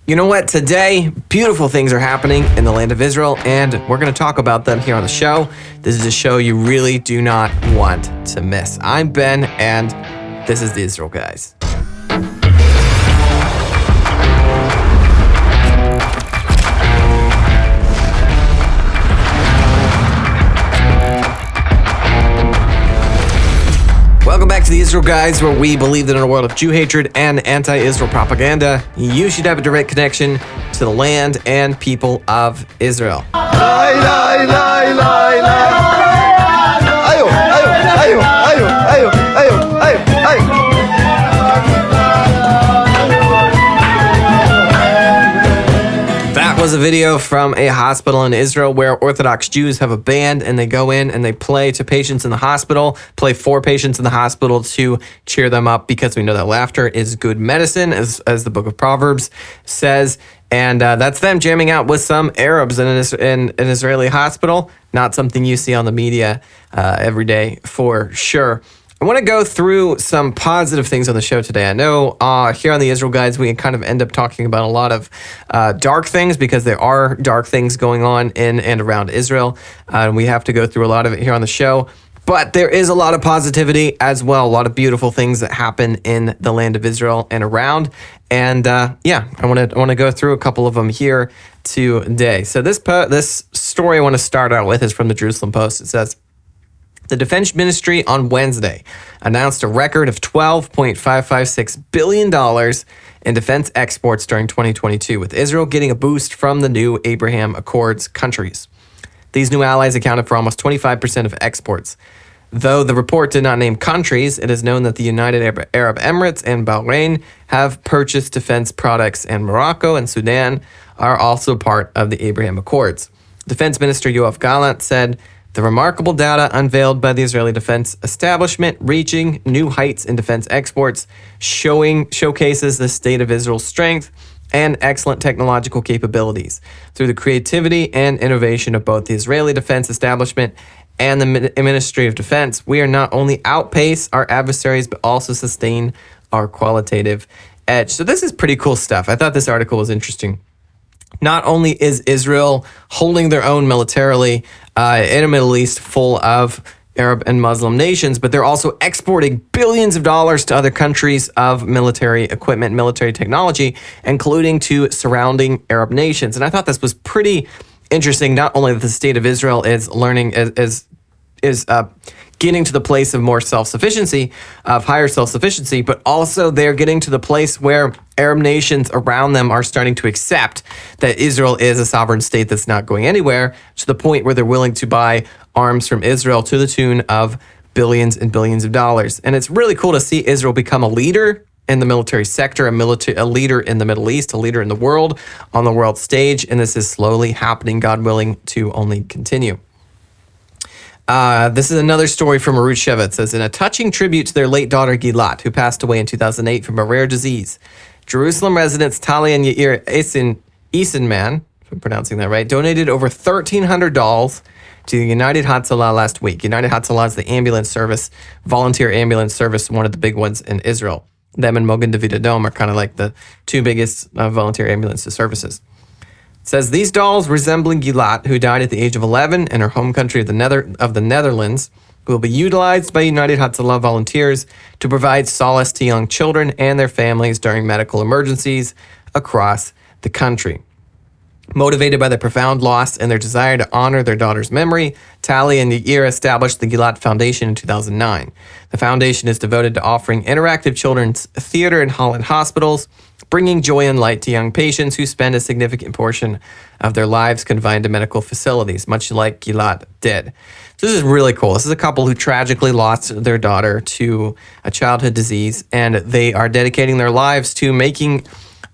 You know what? Today, beautiful things are happening in the land of Israel, and we're going to talk about them here on the show. This is a show you really do not want to miss. I'm Ben, and this is the Israel Guys. Welcome back to the Israel Guys, where we believe that in a world of Jew hatred and anti-Israel propaganda, you should have a direct connection to the land and people of Israel. That was a video from a hospital in Israel where Orthodox Jews have a band and they go in and they play to patients in the hospital, play for patients in the hospital to cheer them up, because we know that laughter is good medicine, as the book of Proverbs says. And that's them jamming out with some Arabs in an Israeli hospital. Not something you see on the media every day for sure. I want to go through some positive things on the show today. I know here on the Israel Guys, we kind of end up talking about a lot of dark things, because there are dark things going on in and around Israel. And we have to go through a lot of it here on the show. But there is a lot of positivity as well, a lot of beautiful things that happen in the land of Israel and around. And I want to go through a couple of them here today. So this story I want to start out with is from the Jerusalem Post. It says, the Defense Ministry on Wednesday announced a record of $12.556 billion in defense exports during 2022, with Israel getting a boost from the new Abraham Accords countries. These new allies accounted for almost 25% of exports. Though the report did not name countries, it is known that the United Arab Emirates and Bahrain have purchased defense products, and Morocco and Sudan are also part of the Abraham Accords. Defense Minister Yoav Gallant said, the remarkable data unveiled by the Israeli defense establishment reaching new heights in defense exports showcases the state of Israel's strength and excellent technological capabilities. Through the creativity and innovation of both the Israeli defense establishment and the Ministry of Defense, we are not only outpace our adversaries, but also sustain our qualitative edge. So this is pretty cool stuff. I thought this article was interesting. Not only is Israel holding their own militarily in a Middle East full of Arab and Muslim nations, but they're also exporting billions of dollars to other countries of military equipment, military technology, including to surrounding Arab nations. And I thought this was pretty interesting. Not only that the state of Israel is getting to the place of more self-sufficiency, of higher self-sufficiency, but also they're getting to the place where Arab nations around them are starting to accept that Israel is a sovereign state that's not going anywhere, to the point where they're willing to buy arms from Israel to the tune of billions and billions of dollars. And it's really cool to see Israel become a leader in the military sector, a leader in the Middle East, a leader in the world, on the world stage, and this is slowly happening, God willing, to only continue. This is another story from Arut Sheva. It says, in a touching tribute to their late daughter Gilat, who passed away in 2008 from a rare disease, Jerusalem residents Tali and Yair Eisenman, if I'm pronouncing that right, donated over $1,300 to the United Hatzalah last week. United Hatzalah is the ambulance service, volunteer ambulance service, one of the big ones in Israel. Them and Mogen David Adom are kind of like the two biggest volunteer ambulance services. It says, these dolls resembling Gilat, who died at the age of 11 in her home country of the Netherlands, will be utilized by United Hatzalah volunteers to provide solace to young children and their families during medical emergencies across the country. Motivated by the profound loss and their desire to honor their daughter's memory, Tali and Yair established the Gilat Foundation in 2009. The foundation is devoted to offering interactive children's theater in Holland hospitals, bringing joy and light to young patients who spend a significant portion of their lives confined to medical facilities, much like Gilat did. So this is really cool. This is a couple who tragically lost their daughter to a childhood disease, and they are dedicating their lives to making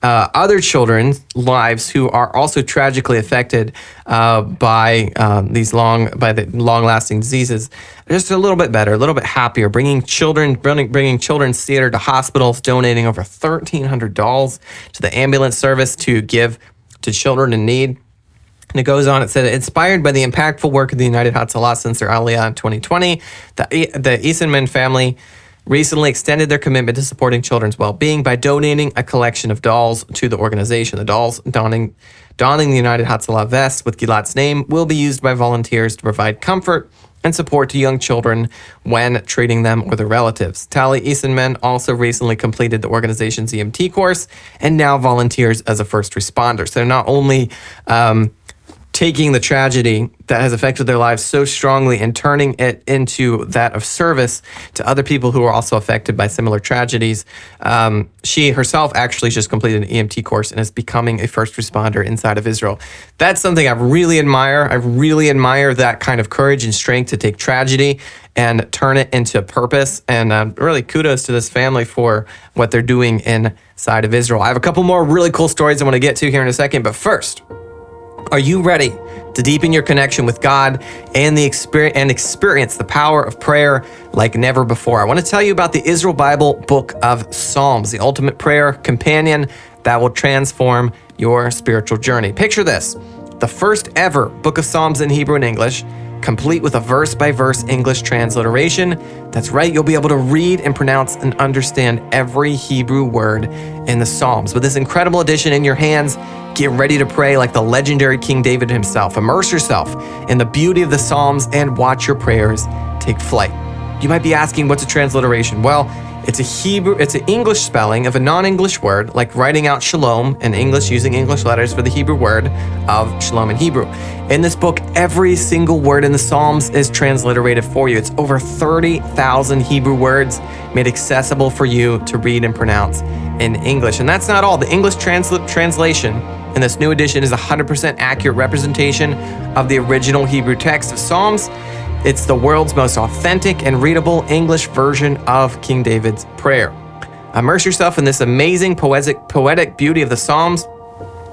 other children's lives who are also tragically affected by the long-lasting diseases just a little bit better, a little bit happier. Bringing children's theater to hospitals, donating over $1,300 to the ambulance service to give to children in need. And it goes on, it said, inspired by the impactful work of the United Hatzalah since their Aliyah in 2020, the Eisenman family recently extended their commitment to supporting children's well-being by donating a collection of dolls to the organization. The dolls donning the United Hatzalah vest with Gilat's name will be used by volunteers to provide comfort and support to young children when treating them or their relatives. Tali Isenman also recently completed the organization's EMT course and now volunteers as a first responder. So they're not only taking the tragedy that has affected their lives so strongly and turning it into that of service to other people who are also affected by similar tragedies. She herself actually just completed an EMT course and is becoming a first responder inside of Israel. That's something I really admire. I really admire that kind of courage and strength to take tragedy and turn it into purpose. And really kudos to this family for what they're doing inside of Israel. I have a couple more really cool stories I want to get to here in a second, but first, are you ready to deepen your connection with God and experience the power of prayer like never before? I want to tell you about the Israel Bible Book of Psalms, the ultimate prayer companion that will transform your spiritual journey. Picture this: the first ever Book of Psalms in Hebrew and English, complete with a verse-by-verse English transliteration. That's right, you'll be able to read and pronounce and understand every Hebrew word in the Psalms. With this incredible edition in your hands, get ready to pray like the legendary King David himself. Immerse yourself in the beauty of the Psalms and watch your prayers take flight. You might be asking, what's a transliteration? Well, it's an English spelling of a non-English word, like writing out shalom in English using English letters for the Hebrew word of shalom in Hebrew. In this book, every single word in the Psalms is transliterated for you. It's over 30,000 Hebrew words made accessible for you to read and pronounce in English. And that's not all. The English translation in this new edition is 100% accurate representation of the original Hebrew text of Psalms. It's the world's most authentic and readable English version of King David's prayer. Immerse yourself in this amazing poetic beauty of the Psalms.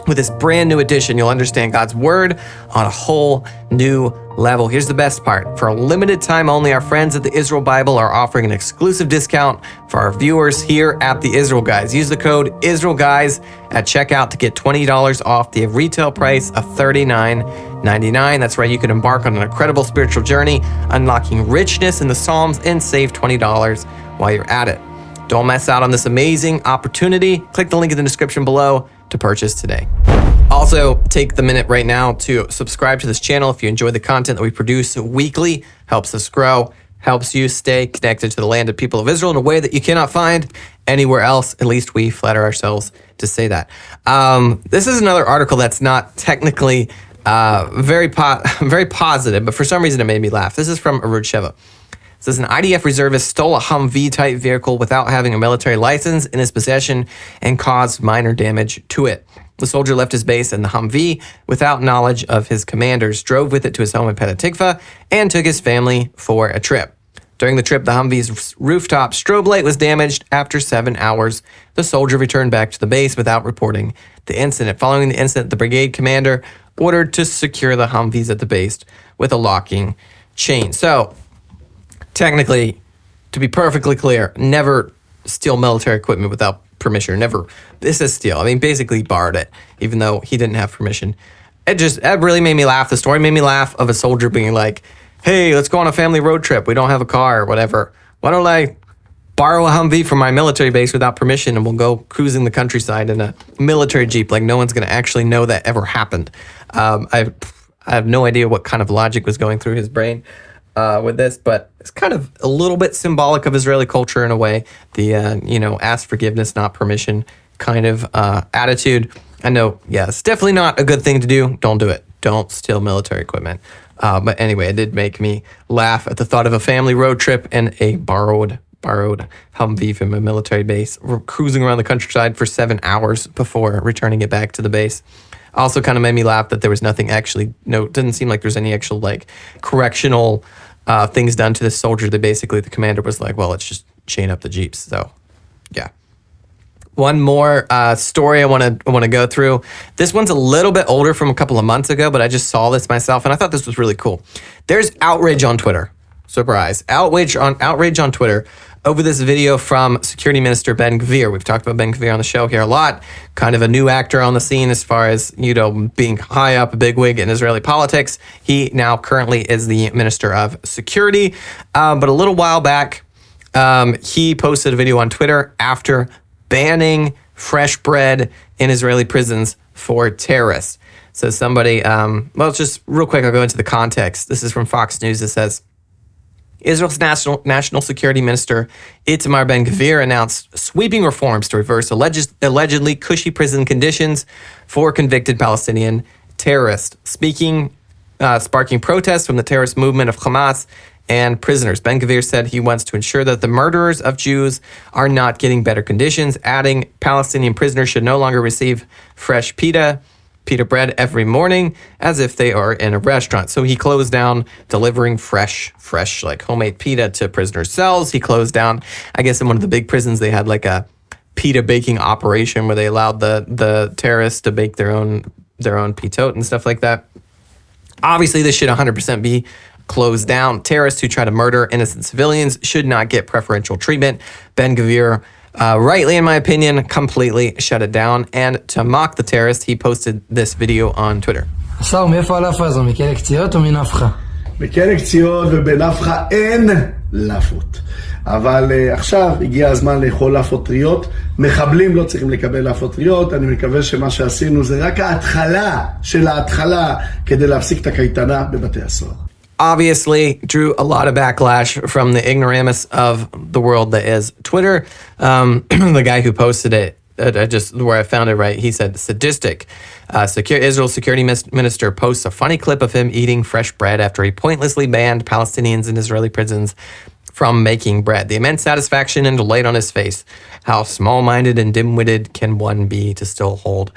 With this brand new edition, you'll understand God's word on a whole new level. Here's the best part. For a limited time only, our friends at the Israel Bible are offering an exclusive discount for our viewers here at the Israel Guys. Use the code IsraelGuys at checkout to get $20 off the retail price of $39.99. That's right, you can embark on an incredible spiritual journey, unlocking richness in the Psalms and save $20 while you're at it. Don't miss out on this amazing opportunity. Click the link in the description below to purchase today. Also, take the minute right now to subscribe to this channel if you enjoy the content that we produce weekly. Helps us grow, helps you stay connected to the land and people of Israel in a way that you cannot find anywhere else. At least we flatter ourselves to say that. This is another article that's not technically very positive, but for some reason it made me laugh. This is from Arud Sheva. It says an IDF reservist stole a Humvee type vehicle without having a military license in his possession and caused minor damage to it. The soldier left his base in the Humvee without knowledge of his commanders, drove with it to his home in Petah Tikva, and took his family for a trip. During the trip, the Humvee's rooftop strobe light was damaged. After 7 hours, the soldier returned back to the base without reporting the incident. Following the incident, the brigade commander ordered to secure the Humvees at the base with a locking chain. So, technically, to be perfectly clear, never steal military equipment without permission. Never. This is steal. I mean, basically borrowed it, even though he didn't have permission. It really made me laugh. The story made me laugh of a soldier being like, hey, let's go on a family road trip. We don't have a car or whatever. Why don't I borrow a Humvee from my military base without permission and we'll go cruising the countryside in a military Jeep like no one's going to actually know that ever happened. I have no idea what kind of logic was going through his brain with this, but it's kind of a little bit symbolic of Israeli culture in a way. The, ask forgiveness, not permission kind of attitude. I know, yeah, it's definitely not a good thing to do. Don't do it. Don't steal military equipment. But anyway, it did make me laugh at the thought of a family road trip and a borrowed Humvee from a military base. We're cruising around the countryside for 7 hours before returning it back to the base. Also kind of made me laugh that there was nothing actually, it didn't seem like there's any actual correctional things done to this soldier. That basically the commander was like, well, let's just chain up the Jeeps. So yeah. One more story I want to go through. This one's a little bit older, from a couple of months ago, but I just saw this myself and I thought this was really cool. There's outrage on Twitter. Surprise. Outrage on Twitter over this video from Security Minister Ben Gvir. We've talked about Ben Gvir on the show here a lot. Kind of a new actor on the scene as far as, being high up, a bigwig in Israeli politics. He now currently is the Minister of Security. But a little while back, He posted a video on Twitter after banning fresh bread in Israeli prisons for terrorists. So somebody, just real quick, I'll go into the context. This is from Fox News. It says, Israel's National Security Minister Itamar Ben-Gvir announced sweeping reforms to reverse allegedly cushy prison conditions for convicted Palestinian terrorists, sparking protests from the terrorist movement of Hamas and prisoners. Ben-Gvir said he wants to ensure that the murderers of Jews are not getting better conditions, adding Palestinian prisoners should no longer receive fresh pita bread every morning as if they are in a restaurant. So he closed down delivering fresh like homemade pita to prisoners' cells. He closed down, I guess in one of the big prisons, they had like a pita baking operation where they allowed the terrorists to bake their own pitot and stuff like that. Obviously, this should 100% be closed down. Terrorists who try to murder innocent civilians should not get preferential treatment. Ben-Gvir, rightly, in my opinion, completely shut it down. And to mock the terrorist, he posted this video on Twitter. השר, מאיפה הלאפה הזו? מכלא קציעות או מנפחה? בכלא קציעות ובנפחה אין לאפות. אבל עכשיו הגיע הזמן לאכול לאפות טריות. מחבלים לא צריכים לקבל לאפות טריות. אני מקווה שמה שעשינו זה רק ההתחלה של ההתחלה כדי להפסיק את הקייטנה בבתי הסוהר. Obviously drew a lot of backlash from the ignoramus of the world that is Twitter. The guy who posted it, where I found it right, he said, sadistic. Israel's security minister posts a funny clip of him eating fresh bread after he pointlessly banned Palestinians in Israeli prisons from making bread. The immense satisfaction and delight on his face. How small-minded and dim-witted can one be to still hold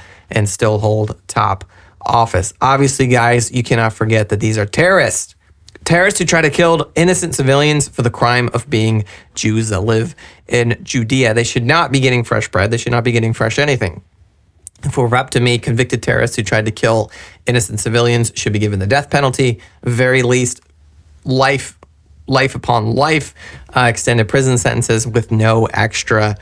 top office? Obviously, guys, you cannot forget that these are terrorists. Terrorists who try to kill innocent civilians for the crime of being Jews that live in Judea. They should not be getting fresh bread. They should not be getting fresh anything. If it were up to me, convicted terrorists who tried to kill innocent civilians should be given the death penalty, very least life upon life, extended prison sentences with no extra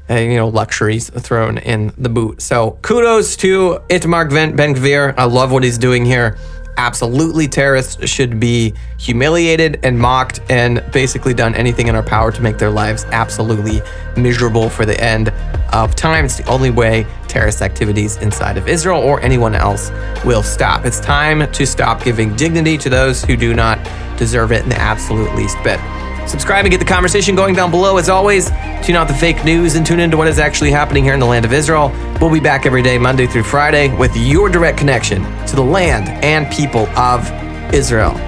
luxuries thrown in the boot. So kudos to Itamar Ben-Gvir. I love what he's doing here. Absolutely, terrorists should be humiliated and mocked and basically done anything in our power to make their lives absolutely miserable for the end of time. It's the only way terrorist activities inside of Israel or anyone else will stop. It's time to stop giving dignity to those who do not deserve it in the absolute least bit. Subscribe and get the conversation going down below. As always, tune out the fake news and tune into what is actually happening here in the land of Israel. We'll be back every day, Monday through Friday, with your direct connection to the land and people of Israel.